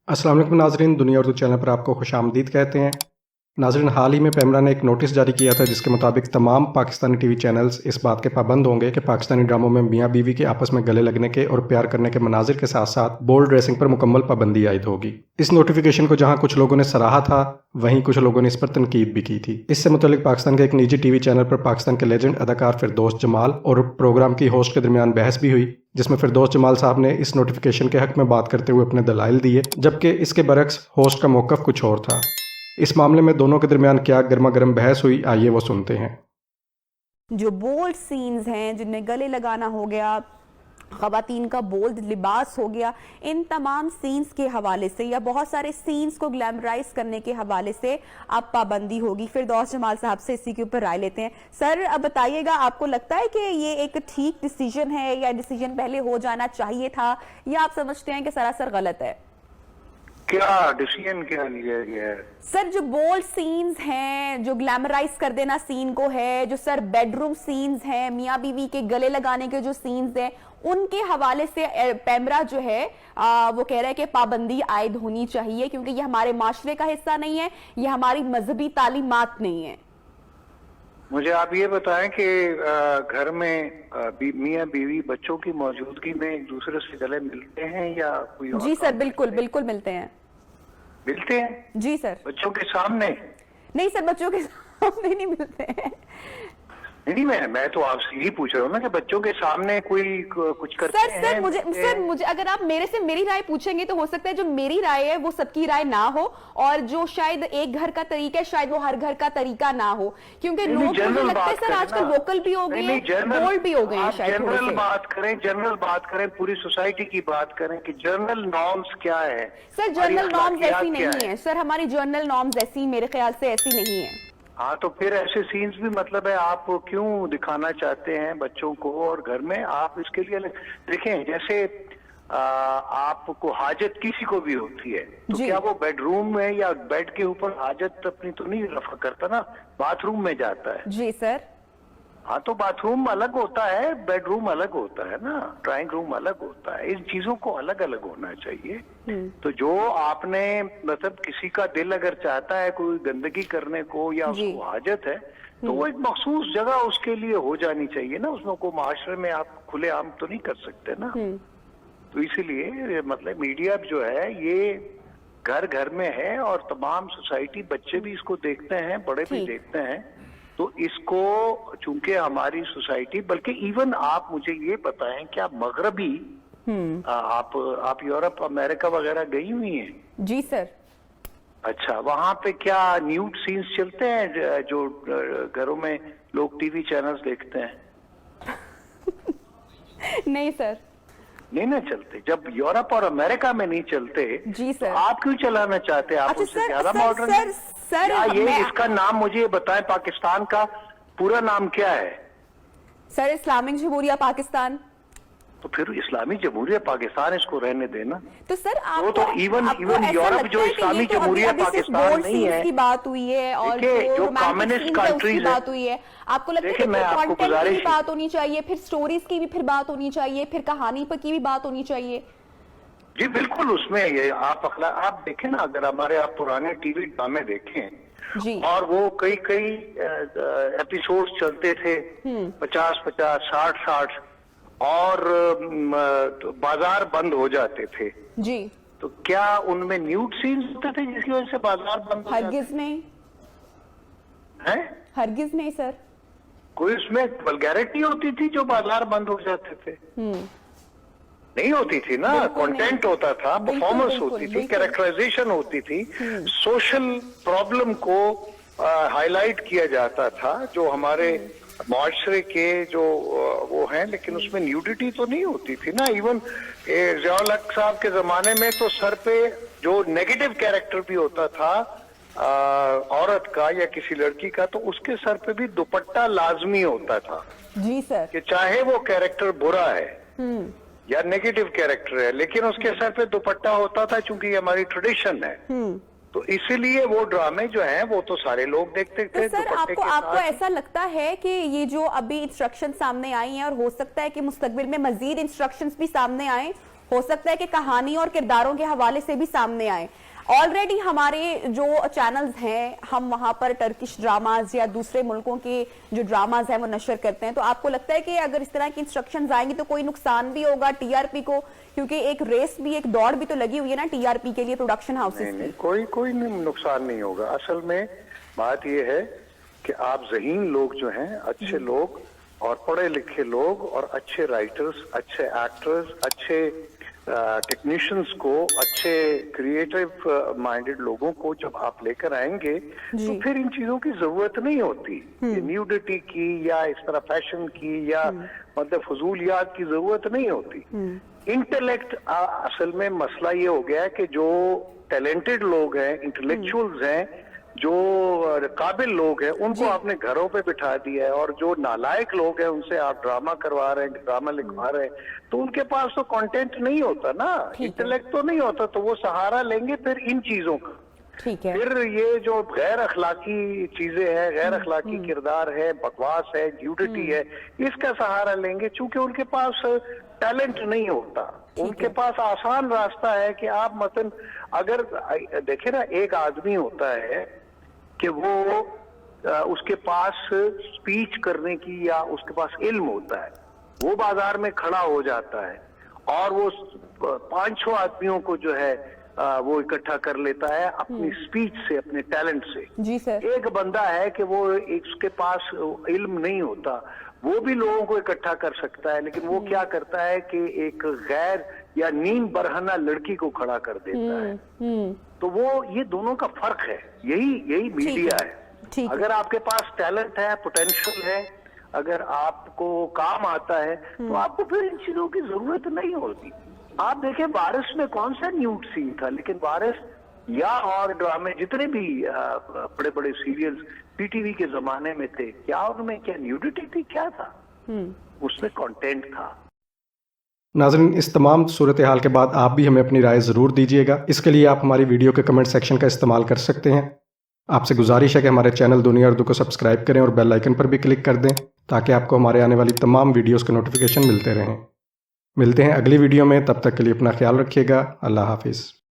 अस्सलाम वालेकुम नाज़रीन, दुनिया उर्दू चैनल पर आपको खुशामदीद कहते हैं। नाज़रीन, हाल ही में पेमरा ने एक नोटिस जारी किया था जिसके मुताबिक तमाम पाकिस्तानी टीवी चैनल्स इस बात के पाबंद होंगे कि पाकिस्तानी ड्रामों में मियाँ बीवी के आपस में गले लगने के और प्यार करने के मनाजिर के साथ साथ बोल्ड ड्रेसिंग पर मुकम्मल पाबंदी आयद होगी। इस नोटिफिकेशन को जहां कुछ लोगों ने सराहा था, वहीं कुछ लोगों ने इस पर तनकीद भी की थी। इससे मुतालिक पाकिस्तान के एक निजी टीवी चैनल पर पाकिस्तान के लेजेंड अदाकार फिरदौस जमाल और प्रोग्राम की होस्ट के दरमियान बहस भी हुई, जिसमें फिरदौस जमाल साहब ने इस नोटिफिकेशन के हक में बात करते हुए अपने दलाइल दिए, जबकि इसके बरक्स होस्ट का मौक़िफ़ कुछ और था। इस मामले में दोनों के दरमियान क्या गर्मा गर्म बहस हुई, आइए वो सुनते हैं। जो बोल्ड सीन्स हैं जिनमें गले लगाना हो गया, ख़वातीन का बोल्ड लिबास हो गया, इन तमाम सीन्स के हवाले से या बहुत सारे सीन्स को ग्लैमराइज करने के हवाले से अब पाबंदी होगी। फिरदौस जमाल साहब से इसी के ऊपर राय लेते हैं। सर, अब बताइएगा, आपको लगता है कि ये एक ठीक डिसीजन है या डिसीजन पहले हो जाना चाहिए था, या आप समझते हैं कि सरासर गलत है? क्या डिसीजन क्या लिया गया है? सर, जो बोल्ड सीन्स हैं, जो ग्लैमराइज कर देना सीन को है, जो सर बेडरूम सीन्स हैं, मियाँ बीवी के गले लगाने के जो सीन्स हैं, उनके हवाले से पेमरा जो है वो कह रहा है कि पाबंदी आयद होनी चाहिए, क्योंकि ये हमारे माशरे का हिस्सा नहीं है, ये हमारी मजहबी तालीमात नहीं है। मुझे आप ये बताएं कि घर में मियाँ बीवी बच्चों की मौजूदगी में एक दूसरे से गले मिलते हैं या कोई और? जी सर, बिल्कुल बिल्कुल मिलते हैं। मिलते हैं? जी सर। बच्चों के सामने? नहीं सर, बच्चों के सामने नहीं मिलते हैं। नहीं, मैं तो आपसे यही पूछ रहा हूँ ना कि बच्चों के सामने कोई कुछ करते हैं? सर मुझे अगर आप मेरे से मेरी राय पूछेंगे तो हो सकता है जो मेरी राय है वो सबकी राय ना हो, और जो शायद एक घर का तरीका है शायद वो हर घर का तरीका ना हो, क्योंकि लोग मुझे लगता है सर आजकल वोकल भी हो गए हैं, बोल्ड भी हो गए हैं शायद। जनरल बात करें, पूरी सोसाइटी की बात करें कि जनरल नॉर्म्स क्या है? सर, जनरल नॉर्म्स ऐसी नहीं है सर, हमारी जनरल नॉर्म्स ऐसी मेरे ख्याल से ऐसी नहीं है। हाँ, तो फिर ऐसे सीन्स भी मतलब है आप क्यों दिखाना चाहते हैं बच्चों को? और घर में आप इसके लिए देखें, जैसे आपको हाजत किसी को भी होती है तो क्या वो बेडरूम में या बेड के ऊपर हाजत अपनी तो नहीं रफा करता ना, बाथरूम में जाता है। जी सर। हाँ, तो बाथरूम अलग होता है, बेडरूम अलग होता है ना, ड्राइंग रूम अलग होता है। इन चीजों को अलग अलग होना चाहिए। तो जो आपने मतलब किसी का दिल अगर चाहता है कोई गंदगी करने को या उसको हाजत है, तो वो एक मखसूस जगह उसके लिए हो जानी चाहिए ना, उसमें को माशरे में आप खुले आम तो नहीं कर सकते ना। तो इसीलिए मतलब मीडिया जो है ये घर घर में है और तमाम सोसाइटी, बच्चे भी इसको देखते हैं, बड़े भी देखते हैं। तो इसको चूंकि हमारी सोसाइटी, बल्कि इवन आप मुझे ये बताएं, क्या मगरबी आप यूरोप अमेरिका वगैरह गई हुई हैं? जी सर। अच्छा, वहां पे क्या न्यूड सीन्स चलते हैं जो घरों में लोग टीवी चैनल्स देखते हैं? नहीं सर, नहीं ना चलते। जब यूरोप और अमेरिका में नहीं चलते, जी सर, तो आप क्यों चलाना चाहते हैं? आप उससे ज्यादा मॉडर्न सर, ये इसका नाम मुझे ये बताएं, पाकिस्तान का पूरा नाम क्या है? सर, इस्लामिक जमहूरिया पाकिस्तान। तो फिर इस्लामी जमहूरिया पाकिस्तान इसको रहने देना। तो सर आपको तो इवन यूरोप जो इस्लामी जमहूरिया पाकिस्तान नहीं है की बात हुई है, और जो कम्युनिस्ट कंट्रीज बात हुई है, आपको लगता है कि कंटेंट की बात होनी चाहिए, फिर स्टोरीज की भी फिर बात होनी चाहिए, फिर कहानी पर की भी बात होनी चाहिए? जी बिल्कुल, उसमें ये आप देखें ना, अगर हमारे आप पुराने टीवी ड्रामे देखें जी, और वो कई एपिसोड चलते थे, 50-50, 60-60, और बाजार बंद हो जाते थे जी, तो क्या उनमें न्यूड सीन्स होते थे जिसकी वजह से बाजार बंद हो जाते? हरगिज नहीं है, हरगिज नहीं सर। कोई उसमें वल्गैरिटी होती थी जो बाजार बंद हो जाते थे? नहीं होती थी ना, कंटेंट होता था, परफॉर्मेंस होती थी, कैरेक्टराइजेशन होती थी, सोशल प्रॉब्लम को हाईलाइट किया जाता था जो हमारे माशरे के जो वो हैं, लेकिन उसमें न्यूडिटी तो नहीं होती थी ना। इवन ज़ियाउल हक साहब के जमाने में तो सर पे जो नेगेटिव कैरेक्टर भी होता था औरत का या किसी लड़की का, तो उसके सर पे भी दुपट्टा लाजमी होता था। जी सर। कि चाहे वो कैरेक्टर बुरा है या नेगेटिव कैरेक्टर है, लेकिन उसके सर पे दुपट्टा होता था, चूंकि ये हमारी ट्रेडिशन है। तो इसीलिए वो ड्रामे जो हैं वो तो सारे लोग देखते थे। तो सर आपको ऐसा लगता है कि ये जो अभी इंस्ट्रक्शन सामने आई हैं, और हो सकता है कि मुस्तकबिल में मजीद इंस्ट्रक्शंस भी सामने आए, हो सकता है कि कहानी और किरदारों के हवाले से भी सामने आए। ऑलरेडी हमारे जो चैनल्स हैं, हम वहां पर टर्किश ड्रामाज या दूसरे मुल्कों के जो ड्रामाज हैं वो नशर करते हैं, तो आपको लगता है कि अगर इस तरह की इंस्ट्रक्शंस आएंगी तो कोई नुकसान भी होगा टीआरपी को? क्योंकि एक रेस भी, एक दौड़ भी तो लगी हुई है ना टीआरपी के लिए प्रोडक्शन हाउसेस नहीं, की। कोई नुकसान नहीं होगा। असल में बात यह है कि आप ज़हीन लोग जो हैं, अच्छे लोग और पढ़े लिखे लोग और अच्छे राइटर्स, अच्छे एक्टर्स, अच्छे टेक्नीशियंस को, अच्छे क्रिएटिव माइंडेड लोगों को जब आप लेकर आएंगे तो फिर इन चीजों की जरूरत नहीं होती। ये न्यूडिटी की या इस तरह फैशन की या मतलब फजूलियात की जरूरत नहीं होती। इंटेलेक्ट असल में मसला ये हो गया है कि जो टैलेंटेड लोग हैं, इंटेलेक्चुअल्स हैं, जो काबिल लोग हैं, उनको आपने घरों पे बिठा दिया है, और जो नालायक लोग हैं उनसे आप ड्रामा करवा रहे हैं, ड्रामा लिखवा रहे हैं, तो उनके पास तो कंटेंट नहीं होता ना, इंटेलेक्ट तो नहीं होता, तो वो सहारा लेंगे फिर इन चीजों का। ठीक है। फिर ये जो गैर अखलाकी चीजें हैं, गैर अखलाकी किरदार है, बकवास है, न्यूडिटी है, इसका सहारा लेंगे, चूंकि उनके पास टैलेंट नहीं होता। उनके पास आसान रास्ता है कि आप मतलब अगर देखे ना, एक आदमी होता है कि वो उसके पास स्पीच करने की या उसके पास इल्म होता है, वो बाजार में खड़ा हो जाता है और वो 500 आदमियों को जो है वो इकट्ठा कर लेता है अपनी स्पीच से, अपने टैलेंट से। जी सर। एक बंदा है कि वो उसके पास इल्म नहीं होता, वो भी लोगों को इकट्ठा कर सकता है, लेकिन वो क्या करता है कि एक गैर या नीम बरहना लड़की को खड़ा कर देता है। तो वो ये दोनों का फर्क है, यही मीडिया है। अगर आपके पास टैलेंट है, पोटेंशियल है, अगर आपको काम आता है, तो आपको फिर इन चीजों की जरूरत नहीं होती। आप देखें वारिस में कौन सा न्यूड सीन था, लेकिन वारिस या और ड्रामे जितने भी बड़े बड़े सीरियल्स पीटीवी के जमाने में थे, क्या उनमें क्या न्यूडिटी थी, क्या था? उसमें कंटेंट था। नाज़रीन, इस तमाम सूरत हाल के बाद आप भी हमें अपनी राय ज़रूर दीजिएगा। इसके लिए आप हमारी वीडियो के कमेंट सेक्शन का इस्तेमाल कर सकते हैं। आपसे गुजारिश है कि हमारे चैनल दुनिया उर्दू को सब्सक्राइब करें और बेल आइकन पर भी क्लिक कर दें, ताकि आपको हमारे आने वाली तमाम वीडियोस के नोटिफिकेशन मिलते रहें। मिलते हैं अगली वीडियो में, तब तक के लिए अपना ख्याल रखिएगा। अल्लाह हाफिज़।